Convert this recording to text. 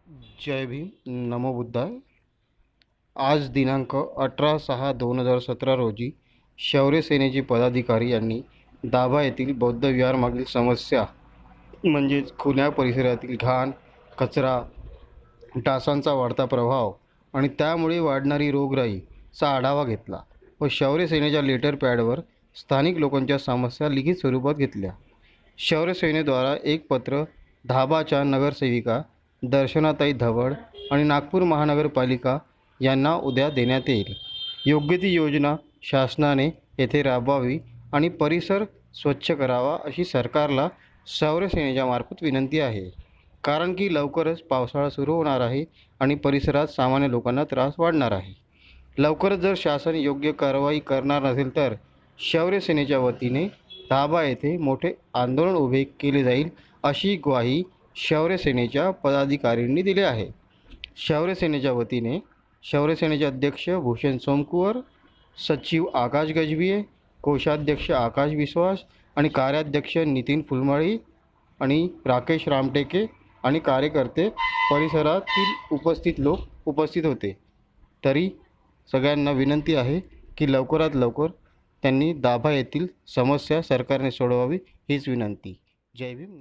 जय भीम. नमो बुद्धाय. आज दिनांक 18/6/2017 रोजी शौर्य सेनेचे पदाधिकारी यांनी दाभा येथील बौद्ध विहार मागील समस्या म्हणजेच खुल्या परिसरातील घाण, कचरा, डासांचा वाढता प्रभाव आणि त्यामुळे वाढणारी रोगराईचा आढावा घेतला व शौर्य सेनेच्या लेटर पॅडवर स्थानिक लोकांच्या समस्या लिखित स्वरूपात घेतल्या. शौर्य सेनेद्वारा एक पत्र धाबाच्या नगरसेविका दर्शनाताई धवड आणि नागपूर महानगरपालिका यांना उद्या देण्यात येईल. योग्य ती योजना शासनाने येथे राबवावी आणि परिसर स्वच्छ करावा अशी सरकारला शौर्य सेनेच्या मार्फत विनंती आहे. कारण की लवकरच पावसाळा सुरू होणार आहे आणि परिसरात सामान्य लोकांना त्रास वाढणार आहे. लवकरच जर शासन योग्य कारवाई करणार नसेल तर शौर्य सेनेच्या वतीने धाबा येथे मोठे आंदोलन उभे केले जाईल अशी ग्वाही शौर्य सेनेच्या पदाधिकाऱ्यांनी दिली आहे. शौर्य सेनेच्या वतीने शौर्य सेनेचे अध्यक्ष भूषण सोमकुवर, सचिव आकाश गजभिये, कोषाध्यक्ष आकाश विश्वास आणि कार्याध्यक्ष नितीन फुलमाळी आणि राकेश रामटेके आणि कार्यकर्ते परिसरातील उपस्थित लोक उपस्थित होते. तरी सगळ्यांना विनंती आहे की लवकरात लवकर त्यांनी दाभा येथील समस्या सरकारने सोडवावी हीच विनंती. जय भीम.